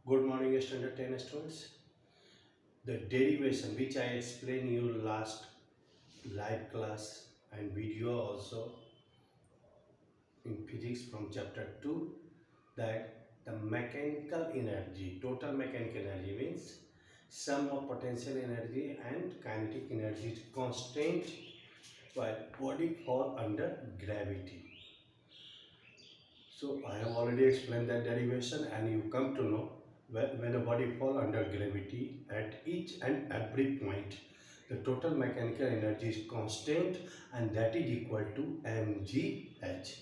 Good morning, standard 10 students. The derivation which I explained you last live class and video also in physics from chapter 2, that the mechanical energy, total mechanical energy means sum of potential energy and kinetic energy is constant while body fall under gravity. So I have already explained that derivation, and you come to know when a body fall under gravity at each and every point, the total mechanical energy is constant and that is equal to mgh.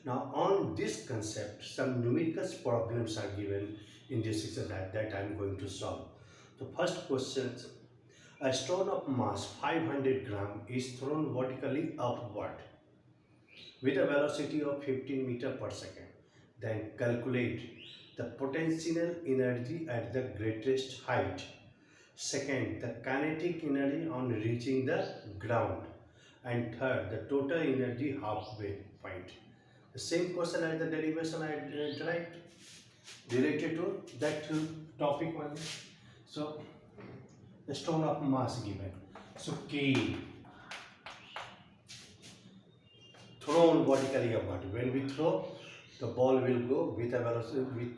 Now on this concept, some numerical problems are given in this exercise that I am going to solve. The first question, a stone of mass 500 gram is thrown vertically upward with a velocity of 15 meter per second. Then calculate the potential energy at the greatest height. Second, the kinetic energy on reaching the ground. And third, the total energy halfway point. The same question as the derivation I tried related to that topic only. So, the stone of mass given. So, K thrown vertically upward. When we throw, the ball will go with a velocity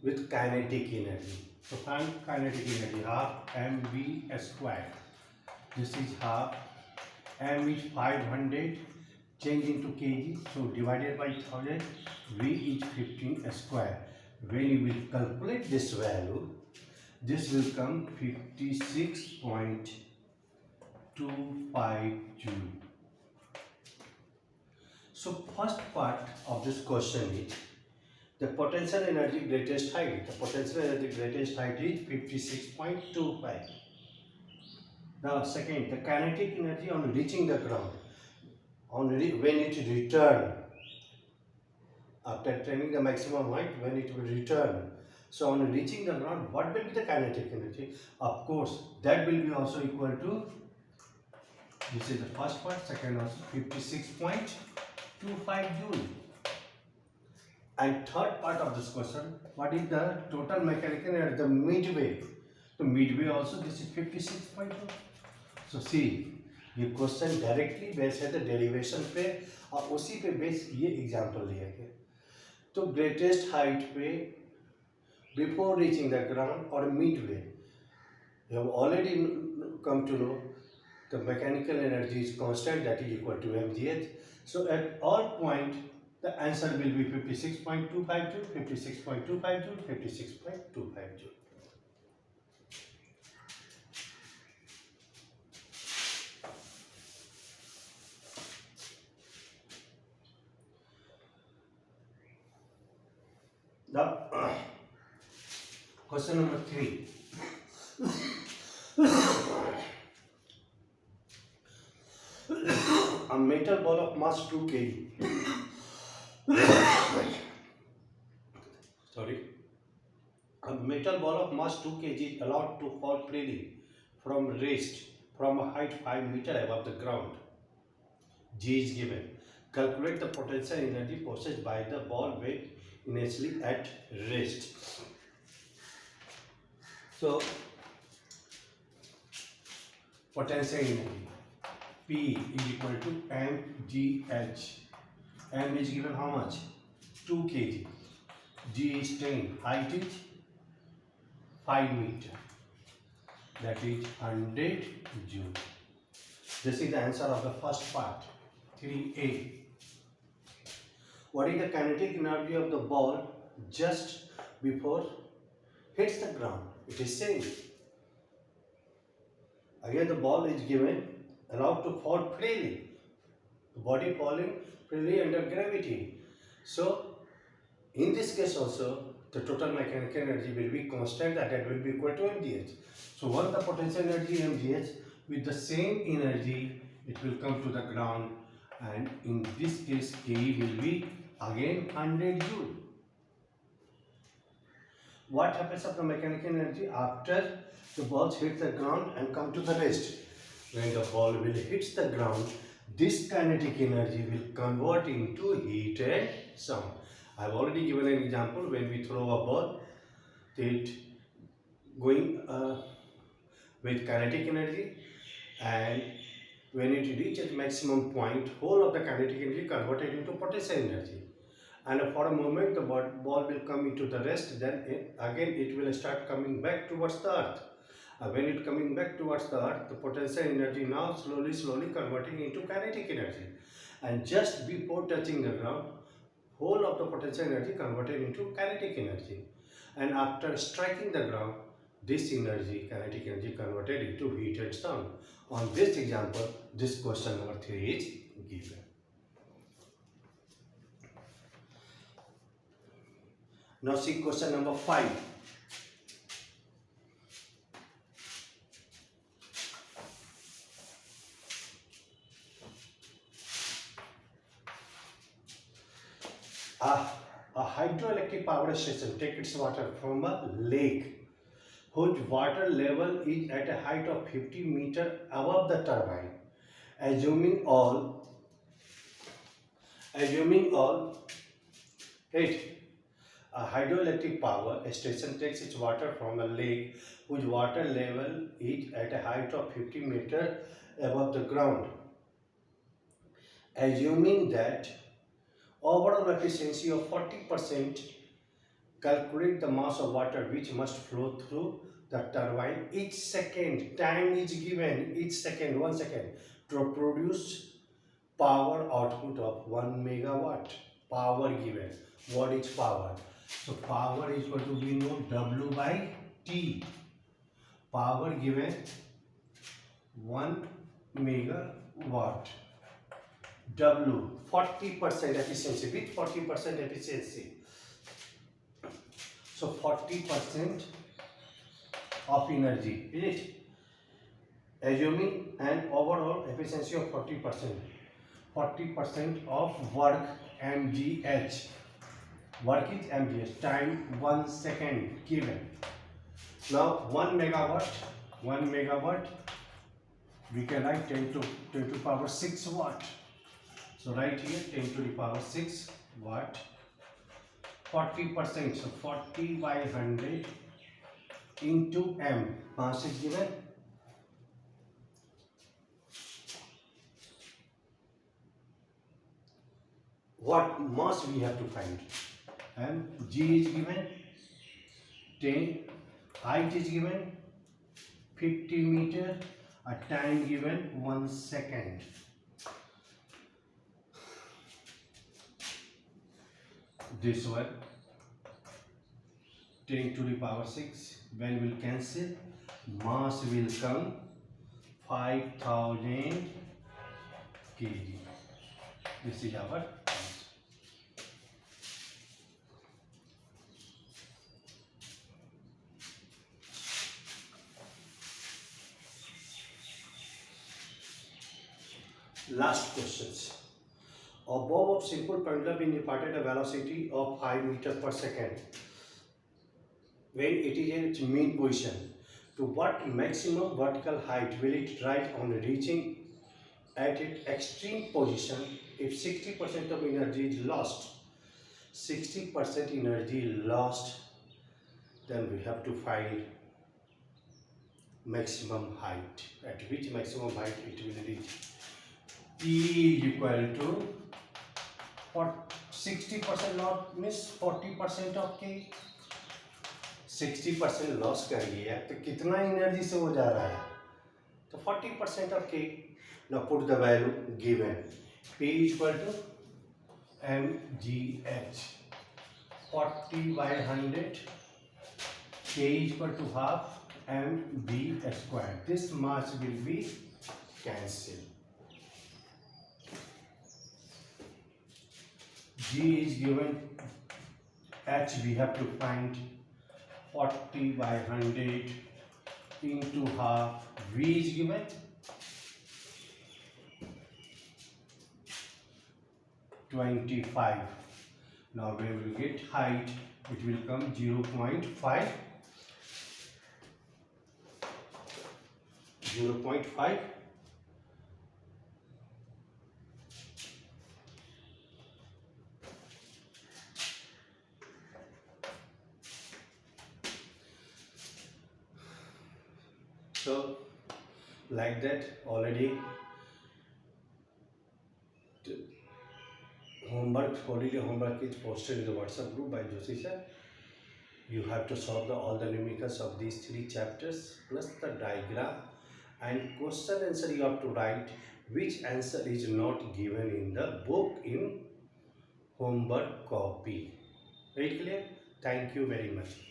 with kinetic energy. So find kinetic energy, half mv square. This is half, m is 500, change into kg, so divided by 1000, v is 15 square. When you will calculate this value, this will come 56.25 joule. So first part of this question is the potential energy greatest height. The potential energy greatest height is 56.25. Now second, the kinetic energy on reaching the ground. When it return, after attaining the maximum height, when it will return. So on reaching the ground, what will be the kinetic energy? Of course, that will be also equal to, this is the first part, second also 56.25 joule. And third part of this question, what is the total mechanical energy, the midway? So midway also this is 56.2. So see, ये question directly base है the derivation पे और उसी पे base ये example लिया गया. तो ग्रेटेस्ट हाइट पे बिफोर रीचिंग द ग्राउंड और midway, you have already come to know the mechanical energy is constant, that is equal to mgh. So at all point the answer will be 56.25 joule, 56.25 joule, 56.25 joule. Now, question number 3. A metal ball of mass 2 kg. A metal ball of mass 2 kg is allowed to fall freely from rest from a height 5 meter above the ground. G is given. Calculate the potential energy possessed by the ball when initially at rest. So, potential energy P is equal to mgh. M is given how much? 2 kg. G is 10. Height is 5 meter. That is 100 joule. This is the answer of the first part. 3A. What is the kinetic energy of the ball just before hits the ground? It is same. Again the ball is given, allowed to fall freely. The body falling freely under gravity. So in this case also the total mechanical energy will be constant, and that will be equal to mgh. So once the potential energy mgh, with the same energy it will come to the ground, and in this case K will be again 100 joule. What happens of the mechanical energy after the balls hit the ground and come to the rest? When the ball will hit the ground, this kinetic energy will convert into heat and sound. I have already given an example. When we throw a ball, that going with kinetic energy, and when it reaches maximum point, whole of the kinetic energy converted into potential energy. And for a moment the ball will come into the rest, then again it will start coming back towards the earth. When it coming back towards the earth, the potential energy now slowly converting into kinetic energy, and just before touching the ground, whole of the potential energy converted into kinetic energy, and after striking the ground, this energy, kinetic energy, converted into heat and sound. On this example, this question number 3 is given. Now see question number 5. A hydroelectric power station takes its water from a lake whose water level is at a height of 50 meters above the turbine. Assuming all, it, a hydroelectric power station takes its water from a lake whose water level is at a height of 50 meters above the ground. Assuming that overall efficiency of 40%, calculate the mass of water which must flow through the turbine each second. Time is given, each second, 1 second, to produce power output of 1 megawatt. Power given. What is power? So power is equal to, we know, W by T. Power given 1 megawatt. W, 40% efficiency, with 40% efficiency. So 40% of energy, is it? Assuming an overall efficiency of 40%. 40% of work, mgh. Work is mgh. Time 1 second given. Now 1 megawatt, we can write 10 to the power 6 watt. So right here 10 to the power 6 watt. 40%, so 40 by 100 into m. Mass is given. What mass we have to find? M, G is given 10, height is given 50 meter, a time given 1 second. This one 10 to the power 6, when will cancel, mass will come 5000 kg. This is our answer. Last questions. A bob of simple pendulum is imparted a velocity of 5 meters per second when it is in its mean position. To what maximum vertical height will it rise on reaching at its extreme position if 60% of energy is lost? 60% energy lost, then we have to find maximum height. At which maximum height it will reach? P is equal to, for 60% loss means 40% of K. 60% loss कर लिया तो कितना energy से हो जा रहा है? तो 40% of K. Now put the value given. P is equal to mgh. 40 by 100. K is equal to half mv square. This mass will be cancelled. G is given, H we have to find 40 by 100 into half, V is given 25. Now when we get height, it will come 0.5. 0.5. So like that already the homework, holiday homework is posted in the WhatsApp group by Joshi sir. You have to solve all the numericals of these three chapters plus the diagram and question answer you have to write which answer is not given in the book in homework copy. Very clear? Thank you very much.